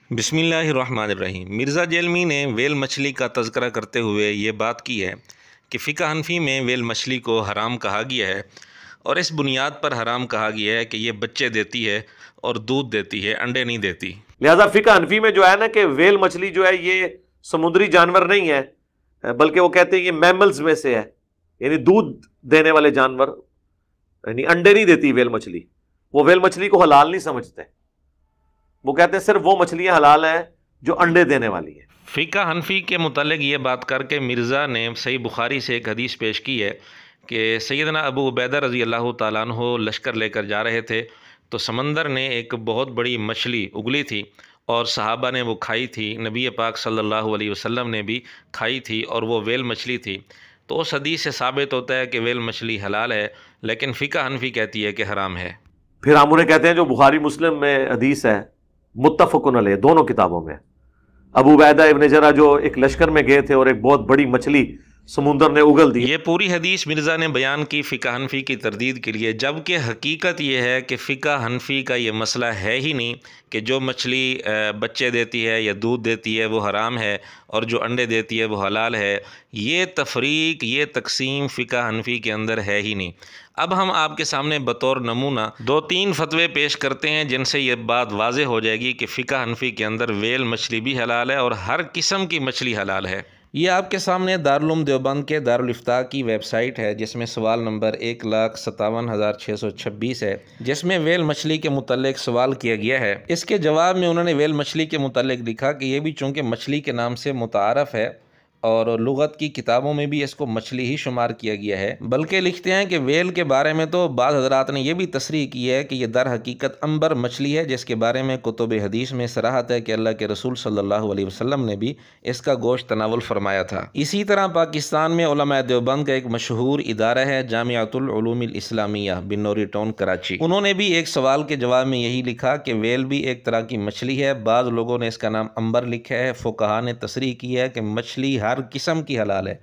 बिस्मिल्लाहिर्रहमानिर्रहीम। मिर्ज़ा जेलमी ने वेल मछली का तज़किरा करते हुए ये बात की है कि फ़िक़्ह हनफ़ी में वेल मछली को हराम कहा गया है और इस बुनियाद पर हराम कहा गया है कि ये बच्चे देती है और दूध देती है, अंडे नहीं देती। लिहाजा फ़िक़्ह हनफ़ी में जो है ना कि वेल मछली जो है ये समुद्री जानवर नहीं है, बल्कि वो कहते हैं ये मैमल्स में से है, यानी दूध देने वाले जानवर, यानी अंडे नहीं देती वेल मछली। वो वेल मछली को हलाल नहीं समझते, वो कहते हैं सिर्फ वो मछलियां हलाल हैं जो अंडे देने वाली है। फ़िक़्ह हनफ़ी के मुतालिक ये बात करके मिर्ज़ा ने सही बुखारी से एक हदीस पेश की है कि सैयदना अबू उबैदा रज़ी अल्लाह तआला अन्हु लश्कर लेकर जा रहे थे तो समंदर ने एक बहुत बड़ी मछली उगली थी और सहाबा ने वो खाई थी, नबी पाक सल्लल्लाहु अलैहि वसल्लम ने भी खाई थी और वो वेल मछली थी। तो उस हदीस से साबित होता है कि वेल मछली हलाल है, लेकिन फ़िक़्ह हनफ़ी कहती है कि हराम है। फिर हम उन्हें कहते हैं जो बुखारी मुस्लिम में हदीस है, मुत्तफ़क़ुन अलैह, दोनों किताबों में, अबू उबैदा इब्न जरा जो एक लश्कर में गए थे और एक बहुत बड़ी मछली समुंदर ने उगल दी। ये पूरी हदीस मिर्ज़ा ने बयान की फ़िक़्ह हनफ़ी की तरदीद के लिए, जबकि हकीकत ये है कि फ़िक़्ह हनफ़ी का ये मसला है ही नहीं कि जो मछली बच्चे देती है या दूध देती है वो हराम है और जो अंडे देती है वो हलाल है। ये तफरीक, ये तकसीम फ़िक़्ह हनफ़ी के अंदर है ही नहीं। अब हम आपके सामने बतौर नमूना 2-3 फतवे पेश करते हैं जिनसे ये बात वाज़ेह हो जाएगी कि फ़िक़्ह हनफ़ी के अंदर वेल मछली भी हलाल है और हर किस्म की मछली हलाल है। ये आपके सामने दारुल उलूम देवबंद के दारुल इफ्ता की वेबसाइट है जिसमें सवाल नंबर 1,57,626 है, जिसमें वेल मछली के मुतल्लिक सवाल किया गया है। इसके जवाब में उन्होंने वेल मछली के मुतल्लिक लिखा कि ये भी चूँकि मछली के नाम से मुतारफ़ है और लुग़त की किताबों में भी इसको मछली ही शुमार किया गया है, बल्कि लिखते हैं कि वेल के बारे में तो बाद हज़रात ने यह भी तस्रीह की है कि यह दर हकीकत अंबर मछली है, जिसके बारे में कुतुब हदीस में सराहत है कि अल्लाह के रसूल सल्लल्लाहु अलैहि वसल्लम ने भी इसका गोश्त तनावुल फरमाया था। इसी तरह पाकिस्तान में उलमा देवबंद का एक मशहूर इदारा है जामिअतुल उलूमिल इस्लामिया बिन्नौरी टाउन कराची, उन्होंने भी एक सवाल के जवाब में यही लिखा कि वेल भी एक तरह की मछली है। बाज़ लोगों ने इसका नाम अंबर लिखा है। फुक़हा ने तस्रीह की है कि मछली हर किस्म की हलाल है,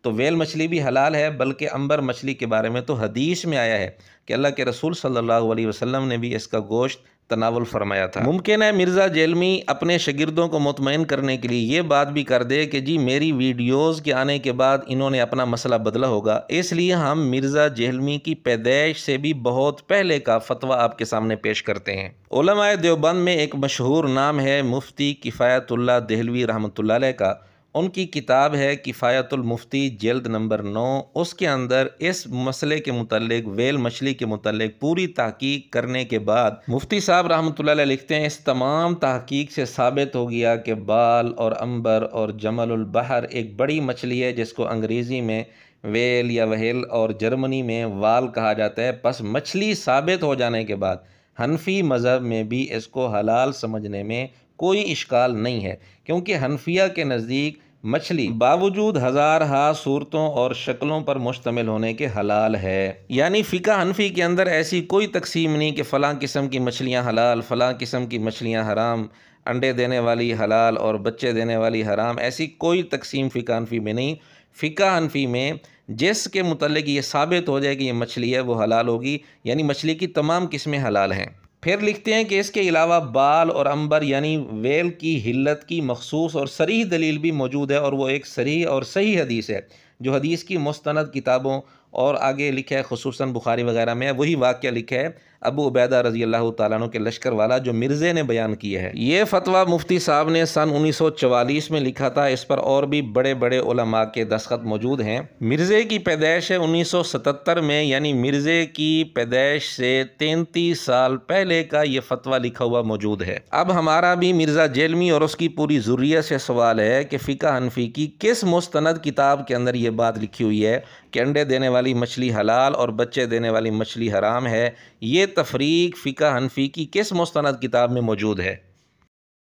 तो वेल मछली भी हलाल है, बल्कि अंबर मछली के बारे में तो हदीस में आया है कि अल्लाह के रसूल सल्लल्लाहु अलैहि वसल्लम ने भी इसका गोश्त तनावुल फरमाया था। मुमकिन है मिर्ज़ा जेलमी अपने शागिर्दों को मुतमईन करने के लिए ये बात भी कर दे कि जी मेरी वीडियोज़ के आने के बाद इन्होंने अपना मसला बदला होगा, इसलिए हम मिर्ज़ा जेलमी की पैदाइश से भी बहुत पहले का फतवा आपके सामने पेश करते हैं। उलमाए देवबंद में एक मशहूर नाम है मुफ्ती किफ़ायतुल्लाह देहलवी रहमतुल्लाह अलैह का। उनकी किताब है किफ़ायतुल मुफ्ती जिल्द नंबर 9। उसके अंदर इस मसले के मुतल्लिक, वेल मछली के मुतल्लिक पूरी तहकीक करने के बाद मुफ्ती साहब रहमतुल्लाह अलैह लिखते हैं, इस तमाम तहकीक से साबित हो गया कि बाल और अंबर और जमलुल बहर एक बड़ी मछली है जिसको अंग्रेज़ी में वेल या वहेल और जर्मनी में वाल कहा जाता है। बस मछली साबित हो जाने के बाद हनफी मज़हब में भी इसको हलाल समझने में कोई इश्काल नहीं है, क्योंकि हनफिया के नज़दीक मछली बावजूद हज़ारहा सूरतों और शक्लों पर मुश्तमिल होने के हलाल है। यानी फ़िक़्ह हनफी के अंदर ऐसी कोई तकसीम नहीं कि फ़लाँ किस्म की मछलियाँ हलाल, फ़लाँ किस्म की मछलियाँ हराम, अंडे देने वाली हलाल और बच्चे देने वाली हराम, ऐसी कोई तकसीम फ़िक़्ह हनफी में नहीं। फ़िक़्ह हनफी में जिसके मुतल्लिक़ ये साबित हो जाए कि ये मछली है वो हलाल होगी, यानी मछली की तमाम किस्में हलाल हैं। फिर लिखते हैं कि इसके अलावा बाल और अंबर यानी वेल की हिल्लत की मखसूस और सरीह दलील भी मौजूद है, और वो एक सरीह और सही हदीस है जो हदीस की मुस्तनद किताबों और आगे लिखा है खुसूसन बुखारी वगैरह में। वही वाक़या लिखा है अबू उबैदा रज़ी अल्लाह तआला अन्हु के लश्कर वाला जो मिर्ज़े ने बयान किया है। ये फतवा मुफ्ती साहब ने सन 1944 में लिखा था। इस पर और भी बड़े बड़े उलमा के दस्तखत मौजूद हैं। मिर्ज़े की पैदाइश है 1977 में, यानी मिर्ज़े की पैदाइश से 33 साल पहले का ये फतवा लिखा हुआ मौजूद है। अब हमारा भी मिर्ज़ा जेलमी और उसकी पूरी ज़ुर्रियत से सवाल है कि फ़िक़्ह हनफी की किस मुस्तनद किताब के अंदर ये बात लिखी हुई है कि अंडे देने वाली मछली हलाल और बच्चे देने वाली मछली हराम है। ये तफरीक फ़िक़्ह हनफी की किस मुस्तनद किताब में मौजूद है?